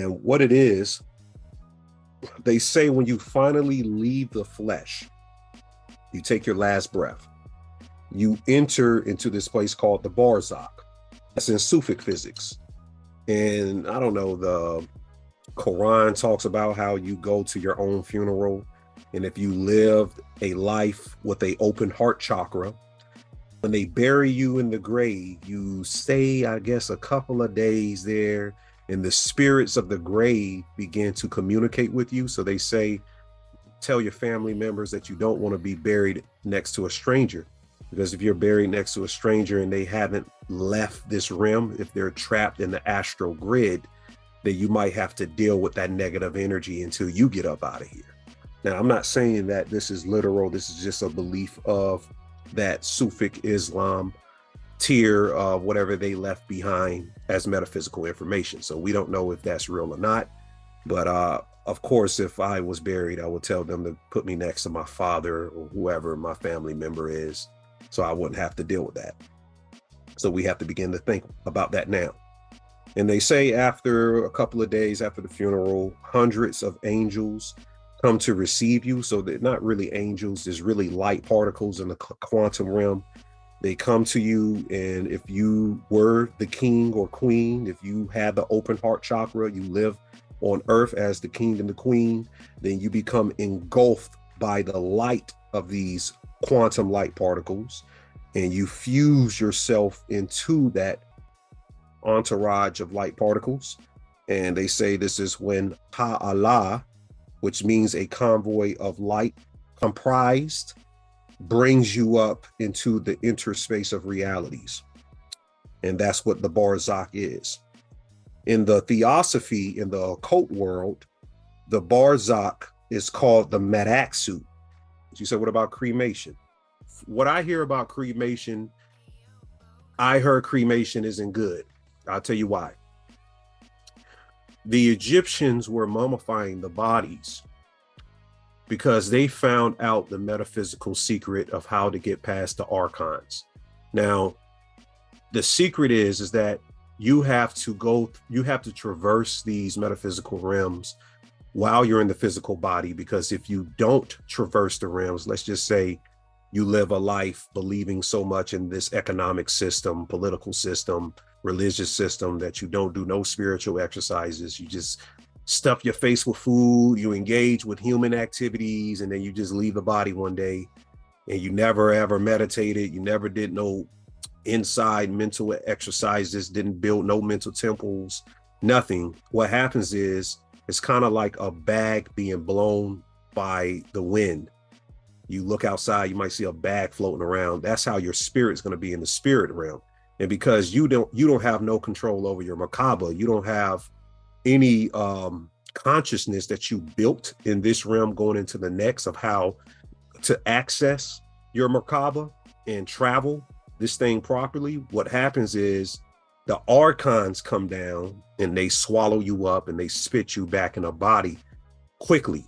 And what it is, they say when you finally leave the flesh, you take your last breath, you enter into this place called the Barzak. That's in Sufic physics. And I don't know, the Quran talks about how you go to your own funeral. And if you lived a life with an open heart chakra, when they bury you in the grave, you stay, I guess, a couple of days there, and the spirits of the grave begin to communicate with you. So they say, tell your family members that you don't want to be buried next to a stranger, because if you're buried next to a stranger and they haven't left this realm, if they're trapped in the astral grid, then you might have to deal with that negative energy until you get up out of here. Now, I'm not saying that this is literal. This is just a belief of that Sufic Islam tier of whatever they left behind as metaphysical information. So we don't know if that's real or not. But of course, if I was buried, I would tell them to put me next to my father or whoever my family member is, so I wouldn't have to deal with that. So we have to begin to think about that now. And they say after a couple of days after the funeral, hundreds of angels come to receive you. So they're not really angels, there's really light particles in the quantum realm. They come to you, and if you were the king or queen, if you had the open heart chakra, you live on earth as the king and the queen, then you become engulfed by the light of these quantum light particles, and you fuse yourself into that entourage of light particles. And they say this is when Ta'ala, which means a convoy of light comprised, brings you up into the interspace of realities. And that's what the Barzak is. In the theosophy, in the occult world, the Barzak is called the Metaxu. You said, what about cremation? What I hear about cremation, I heard cremation isn't good. I'll tell you why. The Egyptians were mummifying the bodies because they found out the metaphysical secret of how to get past the archons. Now, the secret is that you have to traverse these metaphysical realms while you're in the physical body, because if you don't traverse the realms, let's just say you live a life believing so much in this economic system, political system, religious system, that you don't do no spiritual exercises, you just stuff your face with food, you engage with human activities, and then you just leave the body one day, and you never ever meditated, you never did no inside mental exercises, didn't build no mental temples, nothing. What happens is it's kind of like a bag being blown by the wind. You look outside, you might see a bag floating around. That's how your spirit's going to be in the spirit realm. And because you don't have no control over your Merkaba, you don't have any consciousness that you built in this realm going into the next of how to access your Merkaba and travel this thing properly. What happens is the archons come down and they swallow you up and they spit you back in a body quickly,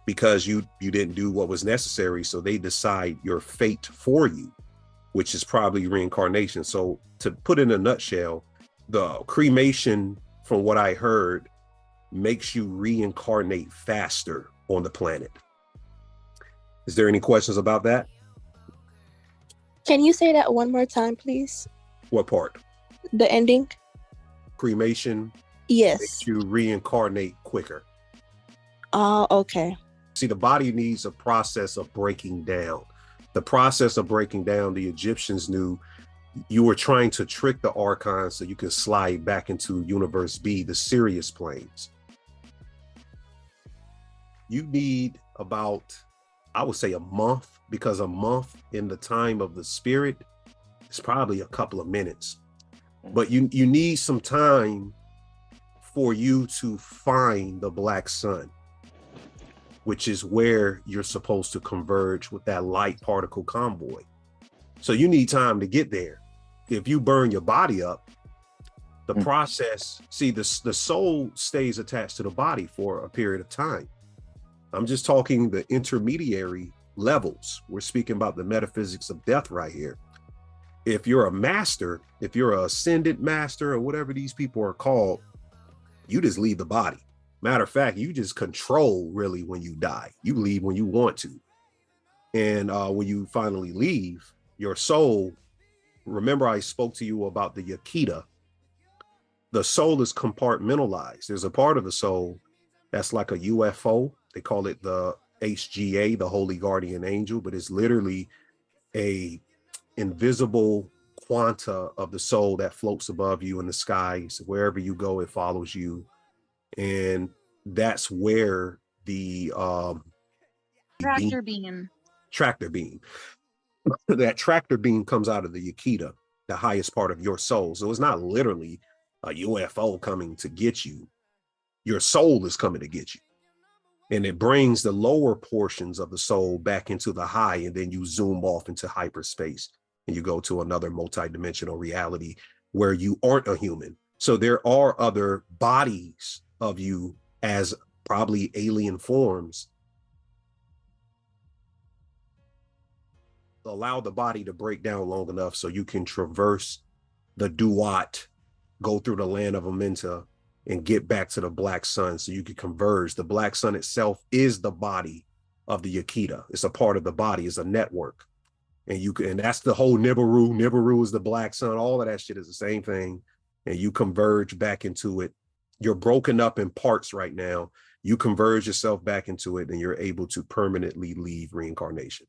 because you didn't do what was necessary. So they decide your fate for you, which is probably reincarnation. So to put in a nutshell, the cremation, from what I heard, makes you reincarnate faster on the planet. Is there any questions about that? Can you say that one more time, please? What part? The ending. Cremation. Yes. Makes you reincarnate quicker. Oh, okay. See, the body needs a process of breaking down. The process of breaking down, the Egyptians knew you were trying to trick the archons so you could slide back into universe B, the Sirius planes. You need about, I would say, a month, because a month in the time of the spirit is probably a couple of minutes. But you need some time for you to find the black sun, which is where you're supposed to converge with that light particle convoy. So you need time to get there. If you burn your body up, the process, see, the soul stays attached to the body for a period of time. I'm just talking the intermediary levels. We're speaking about the metaphysics of death right here. If you're a master, if you're an ascended master or whatever these people are called, You just leave the body. Matter of fact, you just control really when you die. You leave when you want to. And when you finally leave, your soul, remember I spoke to you about the Yakita. The soul is compartmentalized. There's a part of the soul that's like a UFO. They call it the HGA, the Holy Guardian Angel, but it's literally a invisible quanta of the soul that floats above you in the skies. Wherever you go, it follows you. And that's where the tractor beam. That tractor beam comes out of the Yakita, the highest part of your soul. So it's not literally a UFO coming to get you. Your soul is coming to get you. And it brings the lower portions of the soul back into the high, and then you zoom off into hyperspace and you go to another multidimensional reality where you aren't a human. So there are other bodies of you as probably alien forms. Allow the body to break down long enough so you can traverse the Duat, go through the land of Amenta, and get back to the black sun so you can converge. The black sun itself is the body of the Yakita. It's a part of the body, it's a network. And you can, and that's the whole Nibiru. Nibiru is the black sun. All of that shit is the same thing. And you converge back into it. You're broken up in parts right now. You converge yourself back into it, and you're able to permanently leave reincarnation.